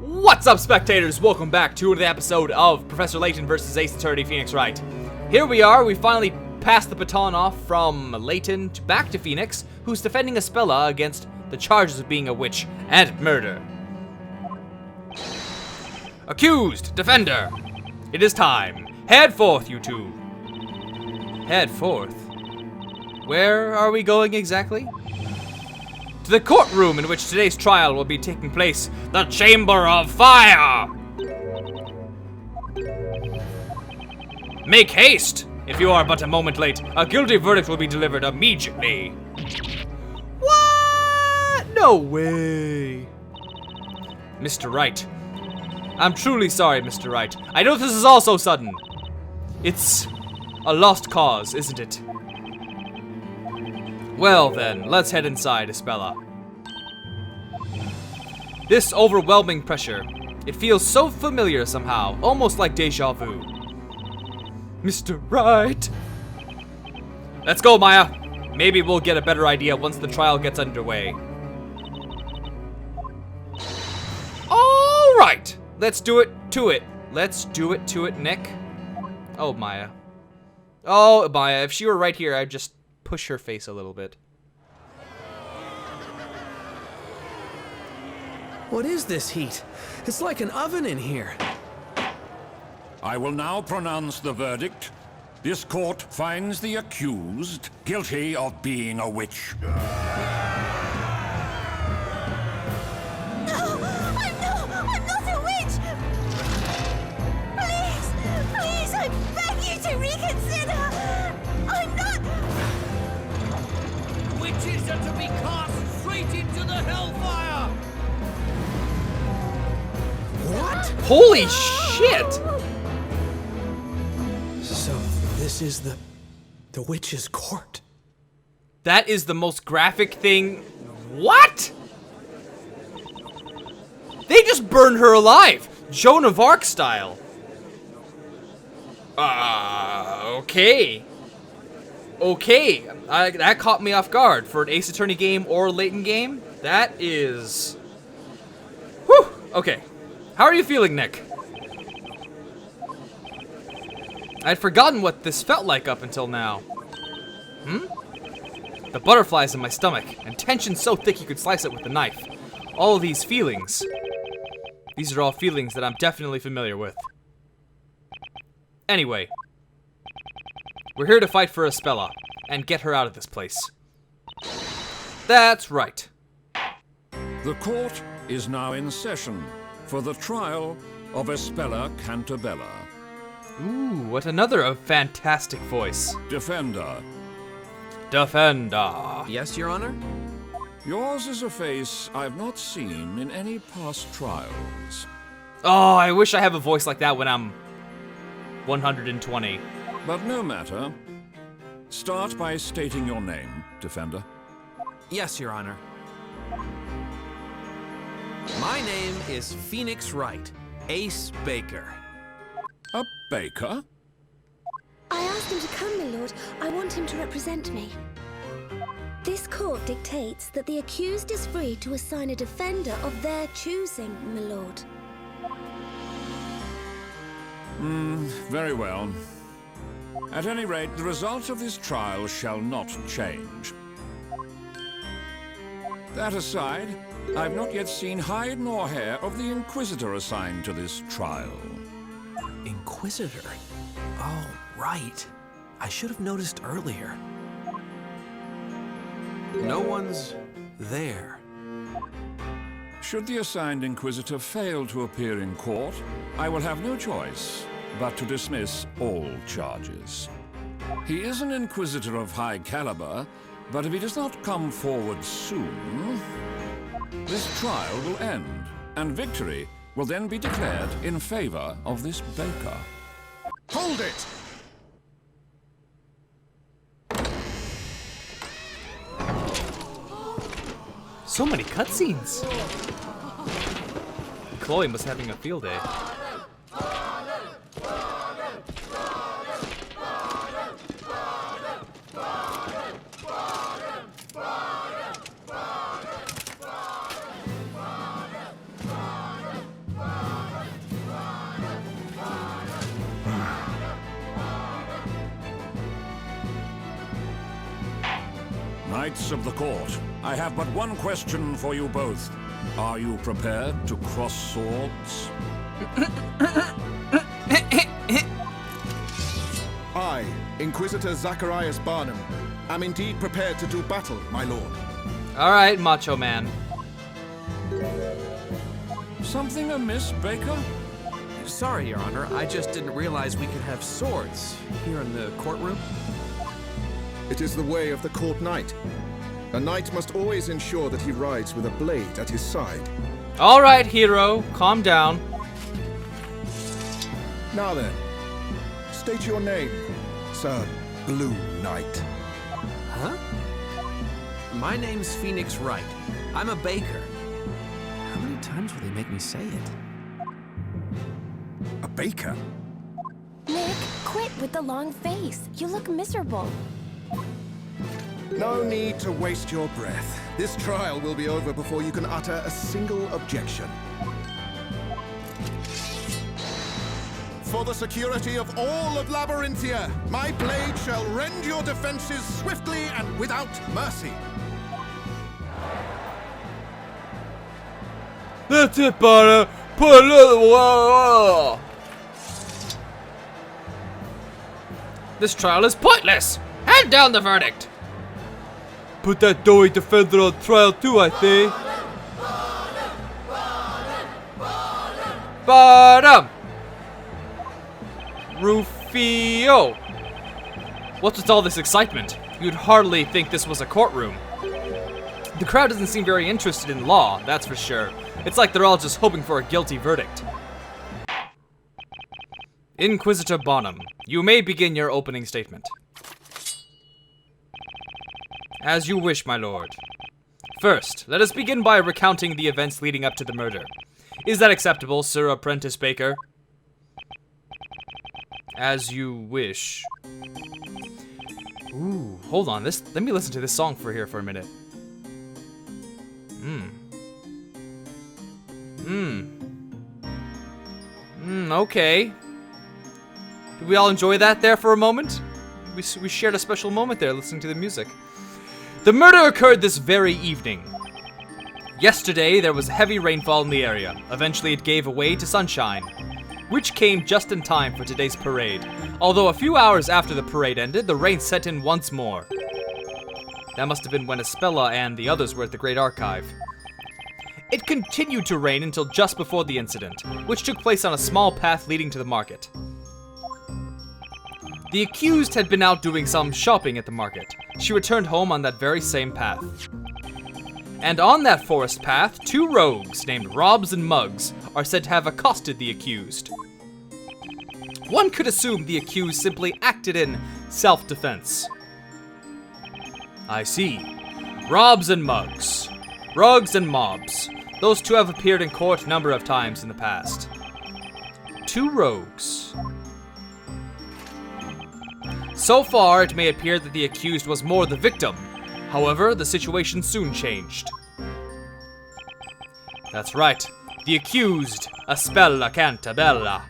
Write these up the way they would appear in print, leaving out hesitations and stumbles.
What's up, spectators? Welcome back to another episode of Professor Layton vs. Ace Attorney Phoenix Wright. Here we are, we finally passed the baton off from Layton back to Phoenix, who's defending Espella against the charges of being a witch and murder. Accused, defender, it is time. Head forth, you two. Head forth? Where are we going exactly? To the courtroom in which today's trial will be taking place, the Chamber of Fire! Make haste! If you are but a moment late, a guilty verdict will be delivered immediately. What? No way. Mr. Wright. I'm truly sorry, Mr. Wright. I know this is all so sudden. It's a lost cause, isn't it? Well then, let's head inside, Espella. This overwhelming pressure, it feels so familiar somehow, almost like deja vu. Mr. Wright! Let's go, Maya. Maybe we'll get a better idea once the trial gets underway. Alright! Let's do it to it. Let's do it to it, Nick. Oh, Maya. Oh, Maya, if she were right here, I'd just push her face a little bit. What is this heat? It's like an oven in here. I will now pronounce the verdict. This court finds the accused guilty of being a witch. No, I'm not a witch! Please, I beg you to reconsider! I'm not... Witches are to be cast straight into the hellfire! What? Holy shit! So, this is the witch's court. That is the most graphic thing. What? They just burned her alive, Joan of Arc style. Okay. Okay, that caught me off guard for an Ace Attorney game or a Layton game. That is... Whew, okay. How are you feeling, Nick? I'd forgotten what this felt like up until now. The butterflies in my stomach, and tension so thick you could slice it with a knife. All of these feelings. These are all feelings that I'm definitely familiar with. Anyway. We're here to fight for Espella, and get her out of this place. That's right. The court is now in session for the trial of Espella Cantabella. Ooh, what another fantastic voice. Defender. Defender. Yes, Your Honor? Yours is a face I've not seen in any past trials. Oh, I wish I have a voice like that when I'm 120. But no matter. Start by stating your name, Defender. Yes, Your Honor. My name is Phoenix Wright, Ace Baker. A baker? I asked him to come, my lord. I want him to represent me. This court dictates that the accused is free to assign a defender of their choosing, my lord. Very well. At any rate, the result of this trial shall not change. That aside, I've not yet seen hide nor hair of the Inquisitor assigned to this trial. Inquisitor? Oh, right. I should have noticed earlier. No one's there. Should the assigned Inquisitor fail to appear in court, I will have no choice but to dismiss all charges. He is an Inquisitor of high caliber, but if he does not come forward soon, this trial will end, and victory will then be declared in favor of this baker. Hold it! So many cutscenes. Chloe was having a field day. Knights of the court, I have but one question for you both. Are you prepared to cross swords? I, Inquisitor Zacharias Barnum, am indeed prepared to do battle, my lord. Alright, Macho Man. Something amiss, Baker? Sorry, Your Honor, I just didn't realize we could have swords here in the courtroom. It is the way of the court knight. A knight must always ensure that he rides with a blade at his side. Alright, hero, calm down. Now then, state your name, Sir Blue Knight. Huh? My name's Phoenix Wright. I'm a baker. How many times will they make me say it? A baker? Nick, quit with the long face. You look miserable. No need to waste your breath. This trial will be over before you can utter a single objection. For the security of all of Labyrinthia, my blade shall rend your defenses swiftly and without mercy. That's it, Barnum. Put another one. This trial is pointless. Hand down the verdict. Put that doughy defender on trial too, I think. Barnum. Rufio. What's with all this excitement? You'd hardly think this was a courtroom. The crowd doesn't seem very interested in law, that's for sure. It's like they're all just hoping for a guilty verdict. Inquisitor Barnum, you may begin your opening statement. As you wish, my lord. First, let us begin by recounting the events leading up to the murder. Is that acceptable, Sir Apprentice Baker? As you wish. Ooh, hold on. Let me listen to this song for a minute. Okay. Did we all enjoy that there for a moment? We shared a special moment there listening to the music. The murder occurred this very evening. Yesterday, there was heavy rainfall in the area. Eventually, it gave way to sunshine, which came just in time for today's parade. Although a few hours after the parade ended, the rain set in once more. That must have been when Espella and the others were at the Great Archive. It continued to rain until just before the incident, which took place on a small path leading to the market. The accused had been out doing some shopping at the market. She returned home on that very same path. And on that forest path, two rogues named Robs and Muggs are said to have accosted the accused. One could assume the accused simply acted in self-defense. I see. Robs and Muggs. Rugs and Mobs. Those two have appeared in court a number of times in the past. Two rogues. So far, it may appear that the accused was more the victim. However, the situation soon changed. That's right. The accused, Espella Cantabella,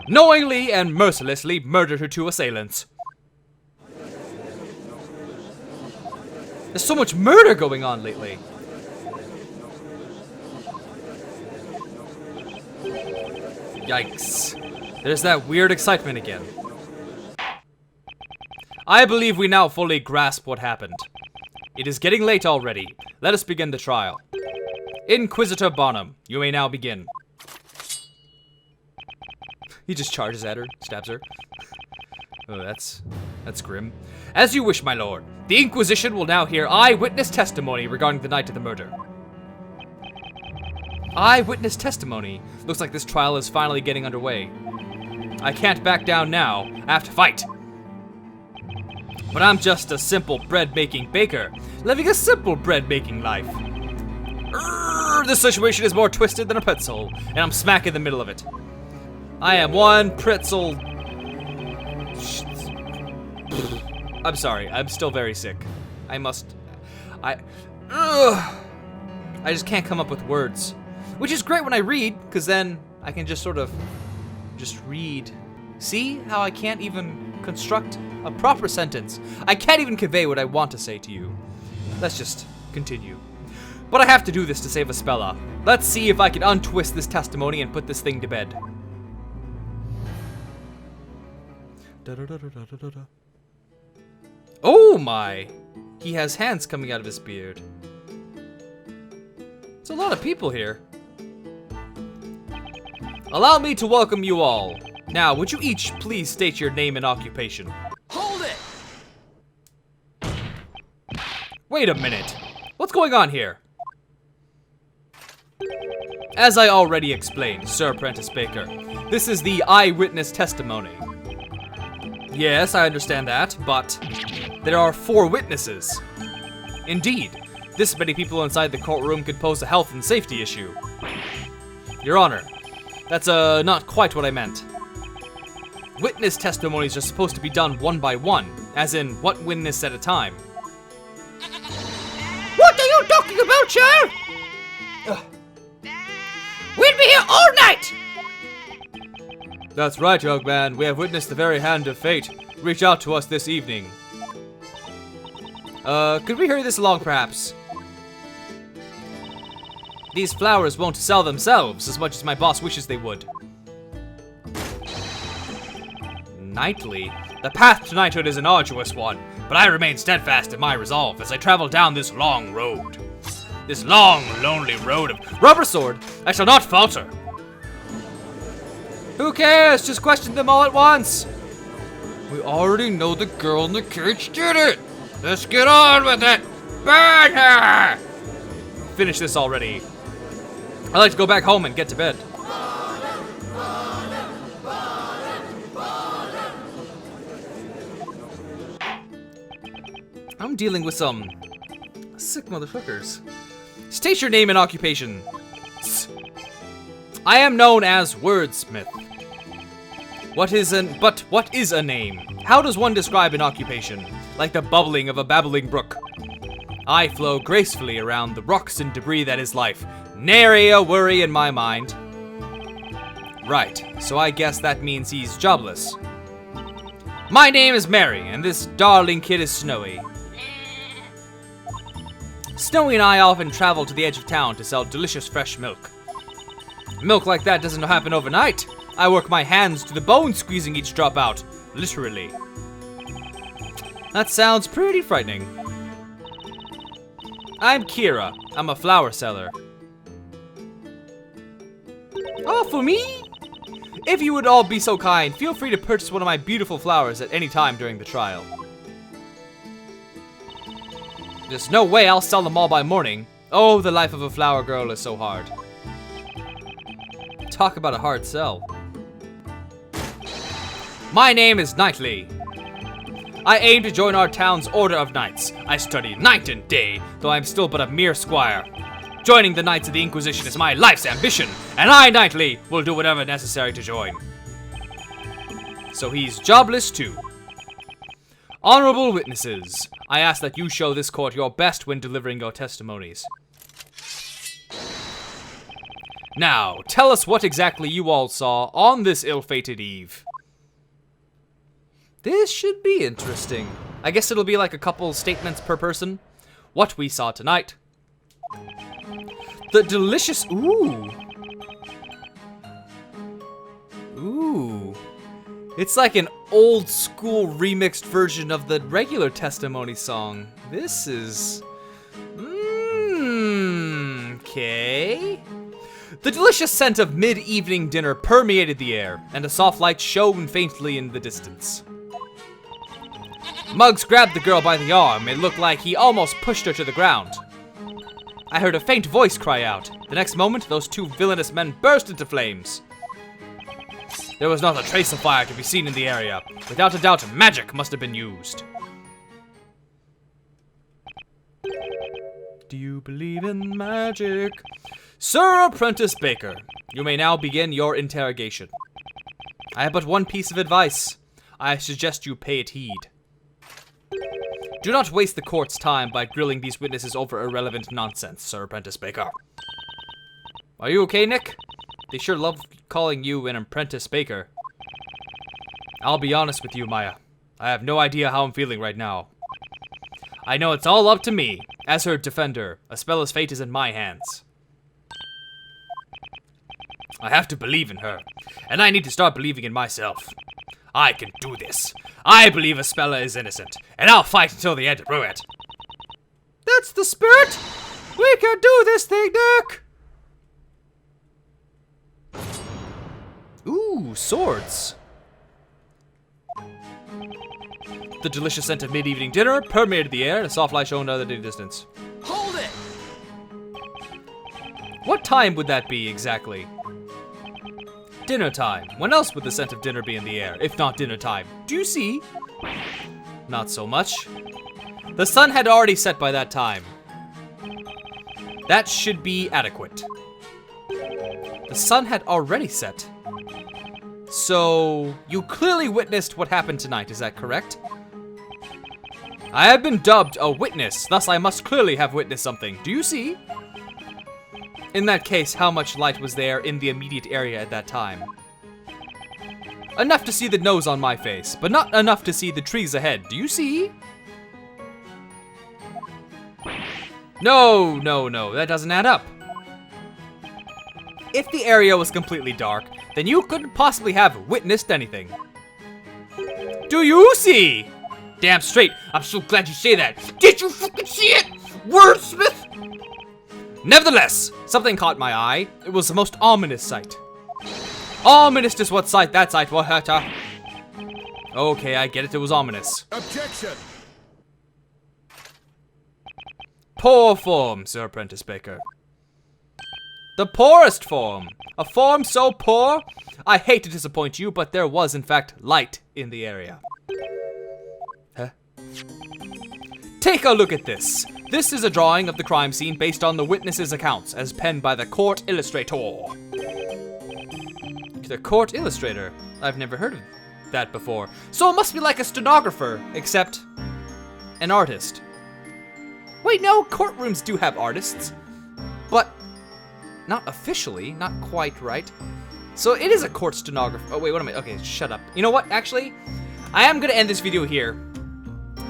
knowingly and mercilessly murdered her two assailants. There's so much murder going on lately. Yikes. There's that weird excitement again. I believe we now fully grasp what happened. It is getting late already. Let us begin the trial. Inquisitor Barnum, you may now begin. He just charges at her, stabs her. Oh, that's grim. As you wish, my lord. The Inquisition will now hear eyewitness testimony regarding the night of the murder. Eyewitness testimony. Looks like this trial is finally getting underway. I can't back down now. I have to fight. But I'm just a simple bread-making baker, living a simple bread-making life. This situation is more twisted than a pretzel, and I'm smack in the middle of it. I am one pretzel. I'm sorry, I'm still very sick. I just can't come up with words. Which is great when I read, because then I can just sort of just read. See how I can't even construct A proper sentence. I can't even convey what I want to say to you. Let's just continue. But I have to do this to save Aspella. Let's see if I can untwist this testimony and put this thing to bed. Oh my! He has hands coming out of his beard. There's a lot of people here. Allow me to welcome you all. Now, would you each please state your name and occupation? Hold it! Wait a minute. What's going on here? As I already explained, Sir Apprentice Baker, this is the eyewitness testimony. Yes, I understand that, but there are 4 witnesses. Indeed, this many people inside the courtroom could pose a health and safety issue. Your Honor, that's not quite what I meant. Witness testimonies are supposed to be done one by one, as in one witness at a time. What are you talking about, sir? We'll be here all night! That's right, young man. We have witnessed the very hand of fate reach out to us this evening. Could we hurry this along, perhaps? These flowers won't sell themselves as much as my boss wishes they would. Knightly, the path to knighthood is an arduous one, but I remain steadfast in my resolve as I travel down this long road. This long, lonely road of rubber sword, I shall not falter. Who cares? Just question them all at once. We already know the girl in the cage did it. Let's get on with it. Burn her! Finish this already. I'd like to go back home and get to bed. I'm dealing with some sick motherfuckers. State your name and occupation. I am known as Wordsmith. What is a name? How does one describe an occupation? Like the bubbling of a babbling brook. I flow gracefully around the rocks and debris that is life. Nary a worry in my mind. Right, so I guess that means he's jobless. My name is Mary, and this darling kid is Snowy. Snowy and I often travel to the edge of town to sell delicious fresh milk. Milk like that doesn't happen overnight. I work my hands to the bone squeezing each drop out. Literally. That sounds pretty frightening. I'm Kira. I'm a flower seller. Oh, for me? If you would all be so kind, feel free to purchase one of my beautiful flowers at any time during the trial. There's no way I'll sell them all by morning. Oh, the life of a flower girl is so hard. Talk about a hard sell. My name is Knightley. I aim to join our town's order of knights. I study night and day, though I'm still but a mere squire. Joining the Knights of the Inquisition is my life's ambition, and I, Knightley, will do whatever necessary to join. So he's jobless too. Honorable witnesses, I ask that you show this court your best when delivering your testimonies. Now, tell us what exactly you all saw on this ill-fated eve. This should be interesting. I guess it'll be like a couple statements per person. What we saw tonight. The delicious... Ooh. Ooh. It's like an old school remixed version of the regular testimony song. This is... Okay. The delicious scent of mid-evening dinner permeated the air, and a soft light shone faintly in the distance. Muggs grabbed the girl by the arm. It looked like he almost pushed her to the ground. I heard a faint voice cry out. The next moment, those two villainous men burst into flames. There was not a trace of fire to be seen in the area. Without a doubt, magic must have been used. Do you believe in magic? Sir Apprentice Baker, you may now begin your interrogation. I have but one piece of advice. I suggest you pay it heed. Do not waste the court's time by grilling these witnesses over irrelevant nonsense, Sir Apprentice Baker. Are you okay, Nick? They sure love calling you an Apprentice Baker. I'll be honest with you, Maya. I have no idea how I'm feeling right now. I know it's all up to me. As her defender, Aspella's fate is in my hands. I have to believe in her, and I need to start believing in myself. I can do this. I believe Aspella is innocent, and I'll fight until the end, through it. That's the spirit! We can do this thing, Nick! Ooh, swords. The delicious scent of mid-evening dinner permeated the air, and a soft light shone out at a distance. Hold it! What time would that be, exactly? Dinner time. When else would the scent of dinner be in the air, if not dinner time? Do you see? Not so much. The sun had already set by that time. That should be adequate. The sun had already set. So, you clearly witnessed what happened tonight, is that correct? I have been dubbed a witness, thus I must clearly have witnessed something. Do you see? In that case, how much light was there in the immediate area at that time? Enough to see the nose on my face, but not enough to see the trees ahead. Do you see? No, that doesn't add up. If the area was completely dark, then you couldn't possibly have witnessed anything. Do you see? Damn straight, I'm so glad you say that. Did you fucking see it? Wordsmith? Nevertheless, something caught my eye. It was the most ominous sight. Ominous is what sight that sight will hurt. Okay, I get it, it was ominous. Objection! Poor form, Sir Apprentice Baker. The poorest form. A form so poor, I hate to disappoint you, but there was in fact light in the area. Huh? Take a look at this. This is a drawing of the crime scene based on the witnesses' accounts as penned by the court illustrator. The court illustrator? I've never heard of that before. So it must be like a stenographer, except an artist. Wait, no, courtrooms do have artists, but not officially, not quite right. So it is a court stenographer. Oh wait, what am I? Okay, shut up. You know what? Actually, I am gonna end this video here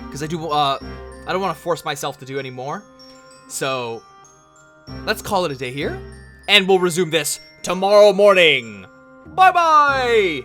because I don't want to force myself to do any more. So let's call it a day here, and we'll resume this tomorrow morning. Bye bye.